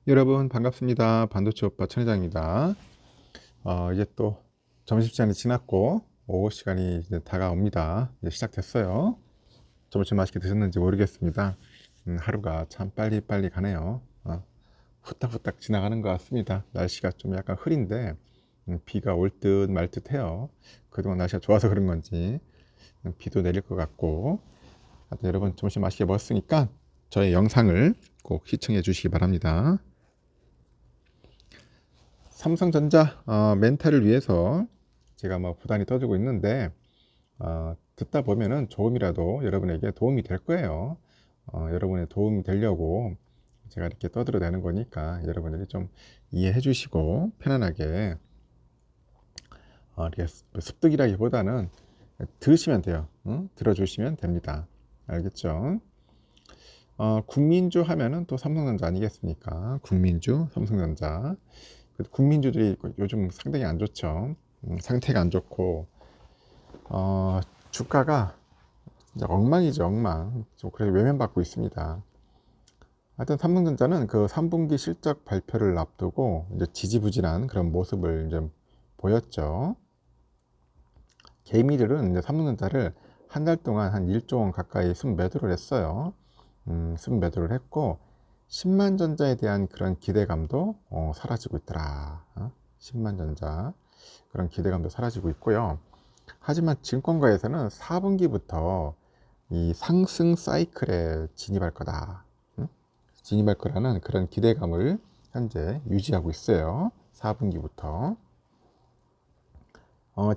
여러분 반갑습니다. 반도체 오빠 천회장입니다. 이제 또 점심시간이 지났고 오후 시간이 이제 다가옵니다. 이제 시작됐어요. 점심 맛있게 드셨는지 모르겠습니다. 하루가 참 빨리빨리 가네요. 후딱후딱 지나가는 것 같습니다. 날씨가 좀 약간 흐린데 비가 올 듯 말 듯 해요. 그동안 날씨가 좋아서 그런 건지 비도 내릴 것 같고. 하여튼 여러분 점심 맛있게 먹었으니까 저의 영상을 꼭 시청해 주시기 바랍니다. 삼성전자 멘탈을 위해서 제가 뭐 부단히 떠들고 있는데 듣다 보면은 조금이라도 여러분에게 도움이 될 거예요. 여러분의 도움이 되려고 제가 이렇게 떠들어내는 거니까 여러분들이 좀 이해해 주시고 편안하게 이렇게 습득이라기보다는 들으시면 돼요. 들어주시면 됩니다. 알겠죠? 국민주 하면은 또 삼성전자 아니겠습니까? 국민주, 삼성전자. 국민주들이 요즘 상당히 안 좋죠. 상태가 안 좋고 주가가 진짜 엉망이죠, 엉망. 좀 그래서 외면받고 있습니다. 하여튼 삼성전자는 그 3분기 실적 발표를 앞두고 이제 지지부진한 그런 모습을 이제 보였죠. 개미들은 이제 삼성전자를 한 달 동안 한 1조 원 가까이 순매도를 했어요. 순매도를 했고 10만 전자에 대한 그런 기대감도 사라지고 있더라. 10만 전자 그런 기대감도 사라지고 있고요. 하지만 증권가에서는 4분기부터 이 상승 사이클에 진입할 거다. 진입할 거라는 그런 기대감을 현재 유지하고 있어요. 4분기부터.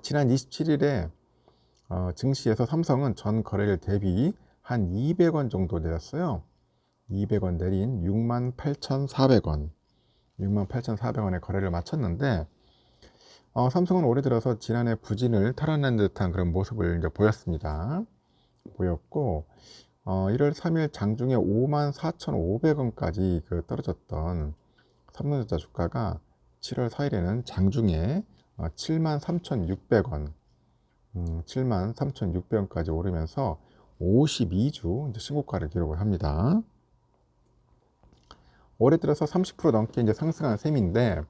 지난 27일에 증시에서 삼성은 전 거래일 대비 한 200원 정도 내렸어요. 200원 내린 68,400원. 68,400원의 거래를 마쳤는데 삼성은 올해 들어서 지난해 부진을 털어낸 듯한 그런 모습을 이제 보였고 1월 3일 장중에 54,500원까지 그 떨어졌던 삼성전자 주가가 7월 4일에는 장중에 73,600원 73,600원까지 오르면서 52주 이제 신고가를 기록을 합니다. 올해 들어서 30% 넘게 이제 상승한 셈인데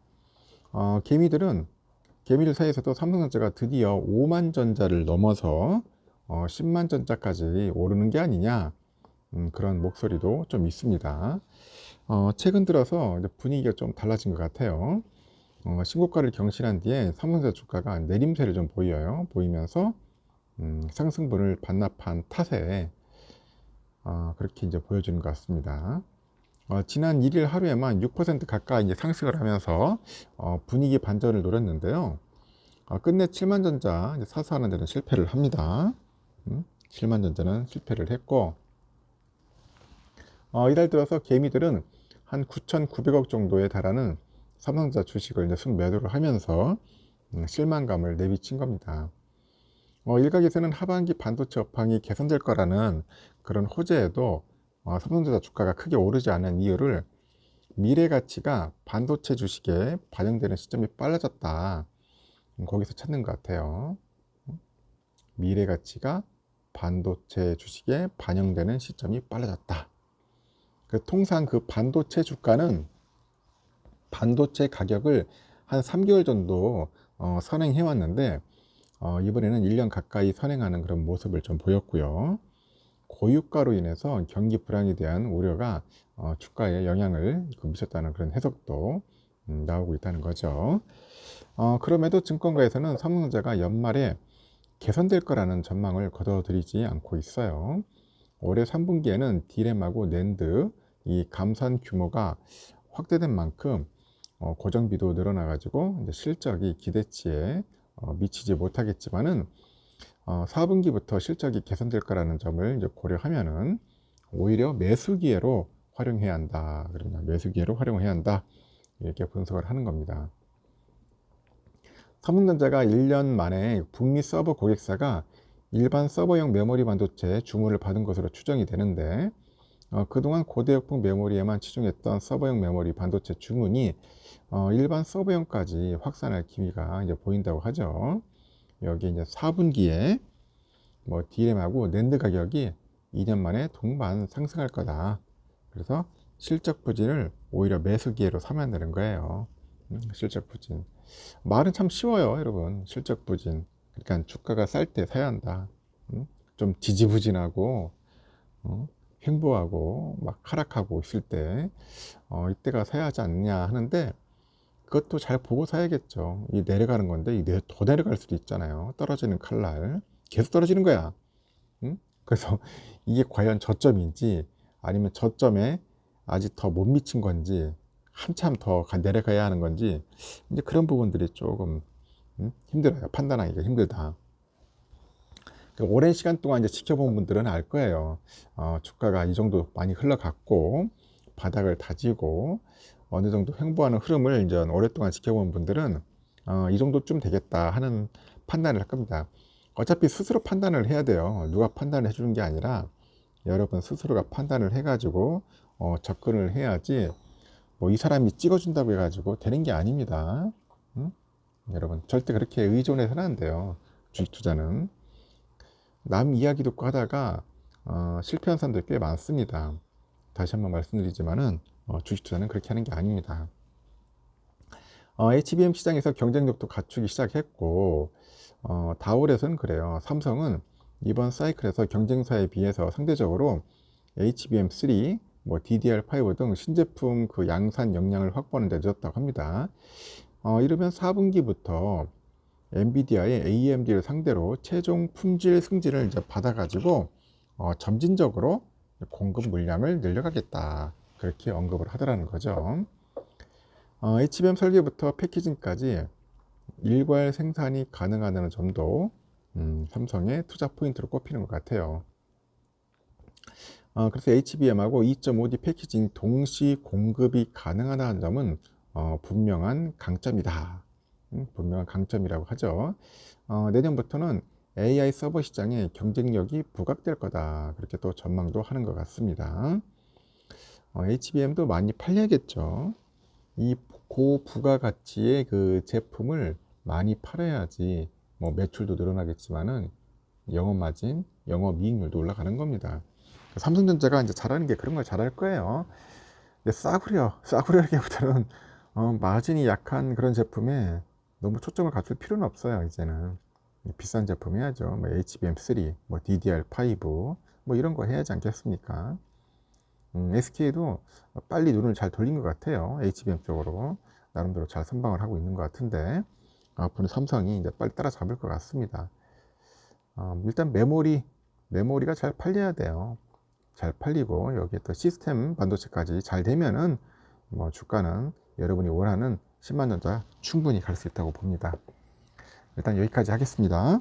개미들 사이에서도 삼성전자가 드디어 5만 전자를 넘어서 10만 전자까지 오르는 게 아니냐 그런 목소리도 좀 있습니다. 최근 들어서 이제 분위기가 좀 달라진 것 같아요. 신고가를 경신한 뒤에 삼성전자 주가가 내림세를 좀 보이면서 상승분을 반납한 탓에 그렇게 이제 보여주는 것 같습니다. 지난 1일 하루에만 6% 가까이 이제 상승을 하면서 분위기 반전을 노렸는데요. 끝내 7만 전자 사수하는 데는 실패를 합니다. 7만 전자는 실패를 했고 이달 들어서 개미들은 한 9,900억 정도에 달하는 삼성전자 주식을 이제 순매도를 하면서 실망감을 내비친 겁니다. 일각에서는 하반기 반도체 업황이 개선될 거라는 그런 호재에도 삼성전자 주가가 크게 오르지 않은 이유를 미래 가치가 반도체 주식에 반영되는 시점이 빨라졌다. 거기서 찾는 것 같아요. 미래 가치가 반도체 주식에 반영되는 시점이 빨라졌다. 통상 그 반도체 주가는 반도체 가격을 한 3개월 정도 선행해 왔는데 이번에는 1년 가까이 선행하는 그런 모습을 좀 보였고요. 고유가로 인해서 경기 불황에 대한 우려가 주가에 영향을 미쳤다는 그런 해석도 나오고 있다는 거죠. 그럼에도 증권가에서는 삼성전자가 연말에 개선될 거라는 전망을 거둬들이지 않고 있어요. 올해 3분기에는 디램하고 낸드 이 감산 규모가 확대된 만큼 고정비도 늘어나가지고 실적이 기대치에 미치지 못하겠지만은 4분기부터 실적이 개선될 거라는 점을 이제 고려하면은 오히려 매수 기회로 활용해야 한다. 그러면 매수 기회로 활용해야 한다. 이렇게 분석을 하는 겁니다. 삼성전자가 1년 만에 북미 서버 고객사가 일반 서버용 메모리 반도체 주문을 받은 것으로 추정이 되는데 그동안 고대역폭 메모리에만 치중했던 서버용 메모리 반도체 주문이 일반 서버용까지 확산할 기미가 이제 보인다고 하죠. 여기 이제 4분기에 디램하고 낸드 가격이 2년 만에 동반 상승할 거다. 그래서 실적 부진을 오히려 매수 기회로 삼아야 되는 거예요. 실적 부진. 말은 참 쉬워요, 여러분. 실적 부진. 그러니까 주가가 쌀 때 사야 한다. 좀 지지부진하고 횡보하고 막 하락하고 있을 때 이때가 사야 하지 않느냐 하는데, 그것도 잘 보고 사야겠죠. 이 내려가는 건데 더 내려갈 수도 있잖아요. 떨어지는 칼날 계속 떨어지는 거야. 그래서 이게 과연 저점인지 아니면 저점에 아직 더 못 미친 건지 한참 더 내려가야 하는 건지, 이제 그런 부분들이 조금 힘들어요. 판단하기가 힘들다. 오랜 시간 동안 이제 지켜본 분들은 알 거예요. 주가가 이 정도 많이 흘러갔고 바닥을 다지고 어느 정도 횡보하는 흐름을 이제 오랫동안 지켜본 분들은 이 정도쯤 되겠다 하는 판단을 할 겁니다. 어차피 스스로 판단을 해야 돼요. 누가 판단을 해주는 게 아니라 여러분 스스로가 판단을 해가지고 접근을 해야지, 뭐 이 사람이 찍어준다고 해가지고 되는 게 아닙니다. 여러분 절대 그렇게 의존해서는 안 돼요. 주식 투자는 남 이야기 듣고 하다가 실패한 사람들 꽤 많습니다. 다시 한번 말씀드리지만은 주식 투자는 그렇게 하는 게 아닙니다. HBM 시장에서 경쟁력도 갖추기 시작했고, 다올에서는 그래요. 삼성은 이번 사이클에서 경쟁사에 비해서 상대적으로 HBM3, 뭐 DDR5 등 신제품 그 양산 역량을 확보하는 데 늦었다고 합니다. 이러면 4분기부터 엔비디아의 AMD를 상대로 최종 품질 승진을 이제 받아가지고 점진적으로 공급 물량을 늘려가겠다, 그렇게 언급을 하더라는 거죠. HBM 설계부터 패키징까지 일괄 생산이 가능하다는 점도 삼성의 투자 포인트로 꼽히는 것 같아요. 그래서 HBM하고 2.5D 패키징 동시 공급이 가능하다는 점은 분명한 강점이다. 분명한 강점이라고 하죠. 내년부터는 AI 서버 시장에 경쟁력이 부각될 거다, 그렇게 또 전망도 하는 것 같습니다. HBM도 많이 팔려야겠죠. 이 고부가가치의 그 제품을 많이 팔아야지 뭐 매출도 늘어나겠지만은 영업마진, 영업이익률도 올라가는 겁니다. 삼성전자가 이제 잘하는 게 그런 걸 잘할 거예요. 싸구려라기보다는 마진이 약한 그런 제품에 너무 초점을 갖출 필요는 없어요. 이제는 비싼 제품 해야죠. 뭐 HBM3, 뭐 DDR5, 뭐 이런 거 해야지 않겠습니까? SK도 빨리 눈을 잘 돌린 것 같아요. HBM 쪽으로 나름대로 잘 선방을 하고 있는 것 같은데, 앞으로 삼성이 이제 빨리 따라잡을 것 같습니다. 일단 메모리가 잘 팔려야 돼요. 잘 팔리고 여기에 또 시스템 반도체까지 잘 되면은 뭐 주가는 여러분이 원하는 10만전자 충분히 갈 수 있다고 봅니다. 일단 여기까지 하겠습니다.